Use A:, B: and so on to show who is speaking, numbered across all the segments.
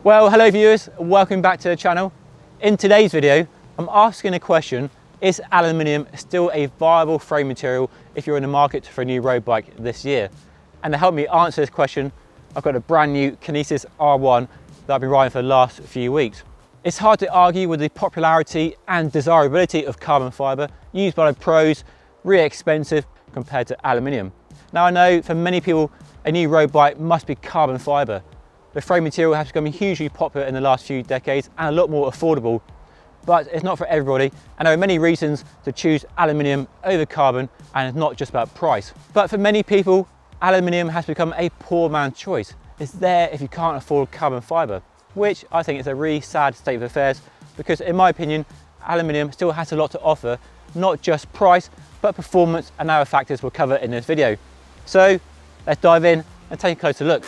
A: Well, hello viewers, welcome back to the channel. In today's video, I'm asking a question: is aluminium still a viable frame material if you're in the market for a new road bike this year? And to help me answer this question, I've got a brand new Kinesis R1 that I've been riding for the last few weeks. It's hard to argue with the popularity and desirability of carbon fibre used by the pros, really expensive compared to aluminium. Now I know for many people, a new road bike must be carbon fibre. The frame material has become hugely popular in the last few decades and a lot more affordable, but it's not for everybody, and there are many reasons to choose aluminium over carbon, and it's not just about price. But for many people, aluminium has become a poor man's choice. It's there if you can't afford carbon fibre, which I think is a really sad state of affairs, because in my opinion, aluminium still has a lot to offer, not just price, but performance and other factors we'll cover in this video. So let's dive in and take a closer look.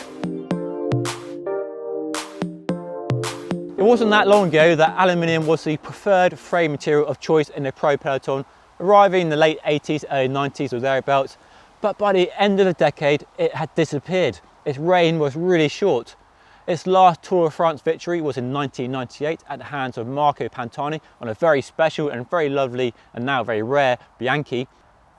A: It wasn't that long ago that aluminium was the preferred frame material of choice in the pro peloton, arriving in the late 80s, early 90s or thereabouts, but by the end of the decade it had disappeared. Its reign was really short. Its last Tour de France victory was in 1998 at the hands of Marco Pantani on a very special and very lovely and now very rare Bianchi.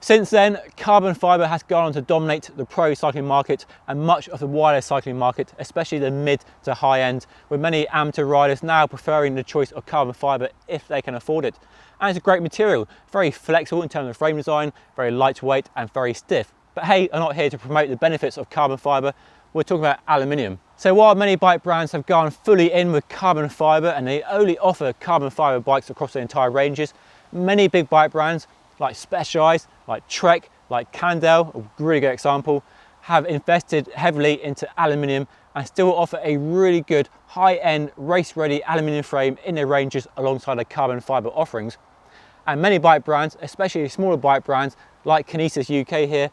A: Since then, carbon fibre has gone on to dominate the pro cycling market and much of the wider cycling market, especially the mid to high end, with many amateur riders now preferring the choice of carbon fibre if they can afford it. And it's a great material, very flexible in terms of frame design, very lightweight and very stiff. But hey, I'm not here to promote the benefits of carbon fibre, we're talking about aluminium. So while many bike brands have gone fully in with carbon fibre and they only offer carbon fibre bikes across their entire ranges, many big bike brands like Specialized, like Trek, like Cannondale, a really good example, have invested heavily into aluminium and still offer a really good high-end race-ready aluminium frame in their ranges alongside the carbon fibre offerings. And many bike brands, especially smaller bike brands like Kinesis UK here,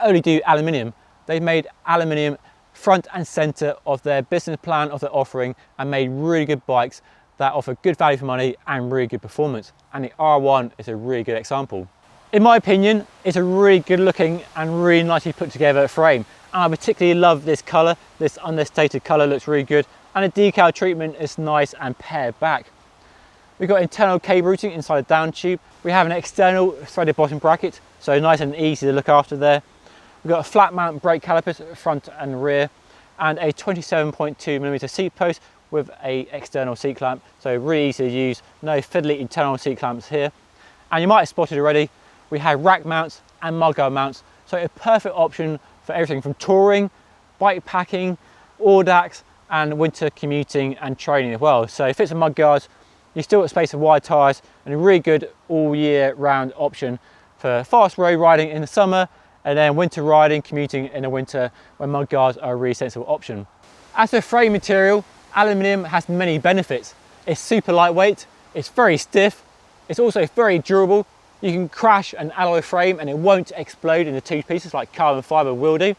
A: only do aluminium. They've made aluminium front and centre of their business plan, of their offering, and made really good bikes that offer good value for money and really good performance. And the R1 is a really good example. In my opinion, it's a really good looking and really nicely put together frame. And I particularly love this colour. This understated colour looks really good. And the decal treatment is nice and pared back. We've got internal cable routing inside the down tube. We have an external threaded bottom bracket, so nice and easy to look after there. We've got a flat mount brake calipers front and rear, and a 27.2mm seat post with a external seat clamp, so really easy to use, no fiddly internal seat clamps here. And you might have spotted already, we have rack mounts and mudguard mounts, so a perfect option for everything from touring, bike packing, audax and winter commuting and training as well. So it fits the mudguards, you still got space for wide tyres, and a really good all year round option for fast road riding in the summer, and then winter riding, commuting in the winter when mudguards are a really sensible option. As for frame material, aluminium has many benefits. It's super lightweight, it's very stiff, it's also very durable. You can crash an alloy frame and it won't explode into two pieces like carbon fibre will do,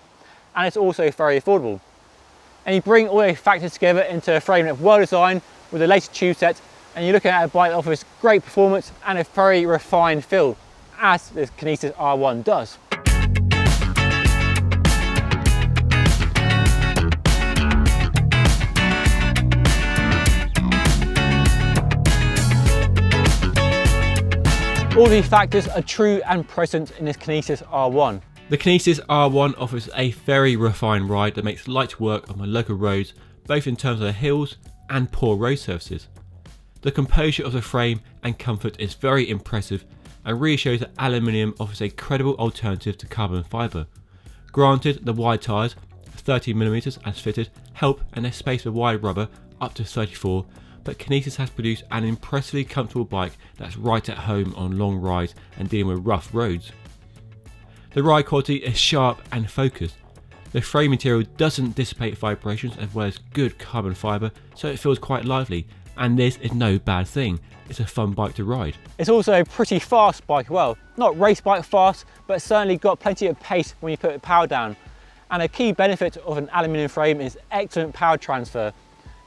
A: and it's also very affordable. And you bring all those factors together into a frame that's well designed with the latest tube set, and you're looking at a bike that offers great performance and a very refined feel, as this Kinesis R1 does. All these factors are true and present in this Kinesis R1.
B: The Kinesis R1 offers a very refined ride that makes light work on my local roads, both in terms of the hills and poor road surfaces. The composure of the frame and comfort is very impressive and really shows that aluminium offers a credible alternative to carbon fibre. Granted, the wide tyres, 30mm as fitted, help, and there's space for wide rubber up to 34, but Kinesis has produced an impressively comfortable bike that's right at home on long rides and dealing with rough roads. The ride quality is sharp and focused. The frame material doesn't dissipate vibrations as well as good carbon fibre, so it feels quite lively, and this is no bad thing. It's a fun bike to ride.
A: It's also a pretty fast bike as well. Not race bike fast, but certainly got plenty of pace when you put the power down. And a key benefit of an aluminium frame is excellent power transfer.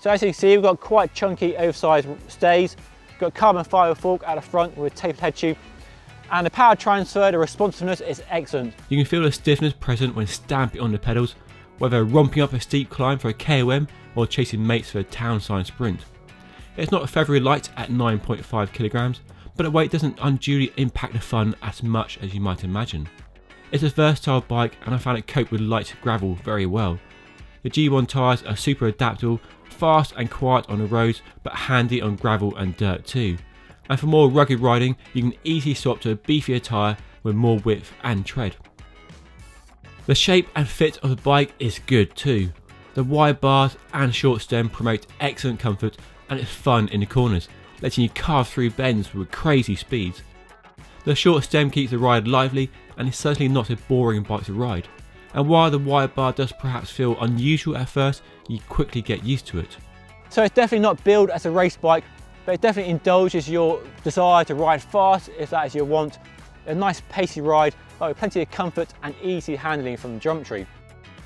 A: So as you can see, we've got quite chunky oversized stays, we've got carbon fibre fork at the front with a tapered head tube, and the power transfer, the responsiveness is excellent.
B: You can feel the stiffness present when stamping on the pedals, whether romping up a steep climb for a KOM or chasing mates for a town sign sprint. It's not feathery light at 9.5 kilograms, but the weight doesn't unduly impact the fun as much as you might imagine. It's a versatile bike and I found it cope with light gravel very well. The G1 tyres are super adaptable, fast and quiet on the roads, but handy on gravel and dirt too. And for more rugged riding, you can easily swap to a beefier tyre with more width and tread. The shape and fit of the bike is good too. The wide bars and short stem promote excellent comfort and it's fun in the corners, letting you carve through bends with crazy speeds. The short stem keeps the ride lively and is certainly not a boring bike to ride. And while the wide bar does perhaps feel unusual at first, you quickly get used to it.
A: So it's definitely not billed as a race bike, but it definitely indulges your desire to ride fast if that is your want. A nice pacey ride, but with plenty of comfort and easy handling from the geometry.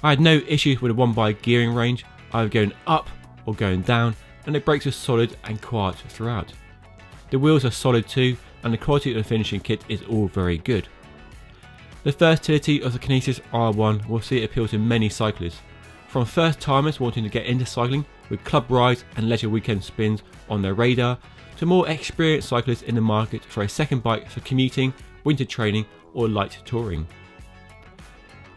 A: I
B: had no issues with the 1x gearing range, either going up or going down, and the brakes are solid and quiet throughout. The wheels are solid too, and the quality of the finishing kit is all very good. The versatility of the Kinesis R1 will see it appeal to many cyclists, from first timers wanting to get into cycling with club rides and leisure weekend spins on their radar, to more experienced cyclists in the market for a second bike for commuting, winter training or light touring.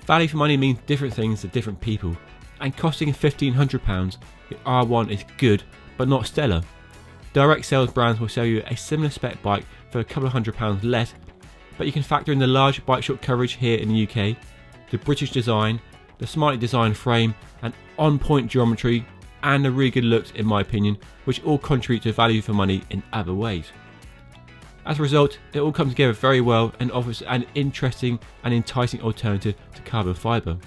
B: Value for money means different things to different people, and costing £1,500, the R1 is good but not stellar. Direct sales brands will sell you a similar spec bike for a couple of £100 less, but you can factor in the large bike shop coverage here in the UK, the British design, the smartly designed frame and on-point geometry and the really good looks in my opinion, which all contribute to value for money in other ways. As a result, it all comes together very well and offers an interesting and enticing alternative to carbon fibre.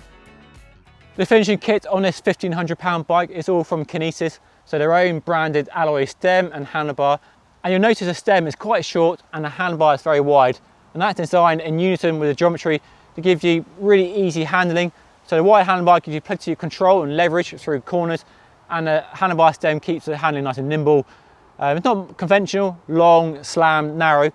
A: The finishing kit on this £1,500 bike is all from Kinesis, so their own branded alloy stem and handlebar, and you'll notice the stem is quite short and the handlebar is very wide, and that's designed in unison with the geometry to give you really easy handling. So the wide handlebar gives you plenty of control and leverage through corners, and the handlebar stem keeps the handling nice and nimble. It's not conventional, long, slam, narrow,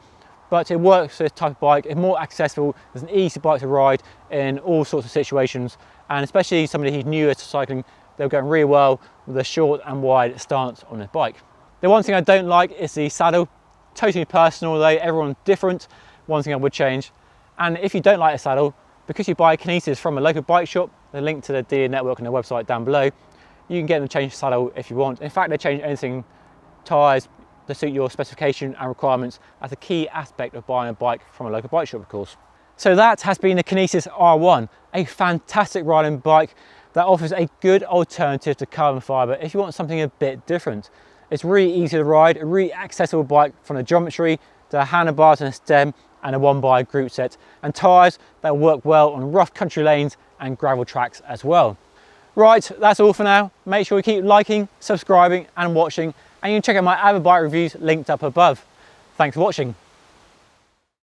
A: but it works for this type of bike. It's more accessible, it's an easy bike to ride in all sorts of situations, and especially somebody who's newer to cycling, they'll go really well with a short and wide stance on this bike. The one thing I don't like is the saddle. Totally personal though, everyone's different. One thing I would change. And if you don't like the saddle, because you buy Kinesis from a local bike shop, the link to the dealer network and their website down below, you can get them to change the saddle if you want. In fact, they change anything, tyres, to suit your specification and requirements. That's a key aspect of buying a bike from a local bike shop, of course. So that has been the Kinesis R1, a fantastic riding bike that offers a good alternative to carbon fibre if you want something a bit different. It's really easy to ride, a really accessible bike from the geometry to the handlebars and the stem and a 1x group set, and tyres that work well on rough country lanes and gravel tracks as well. Right, that's all for now. Make sure you keep liking, subscribing and watching, and you can check out my other bike reviews linked up above. Thanks for watching.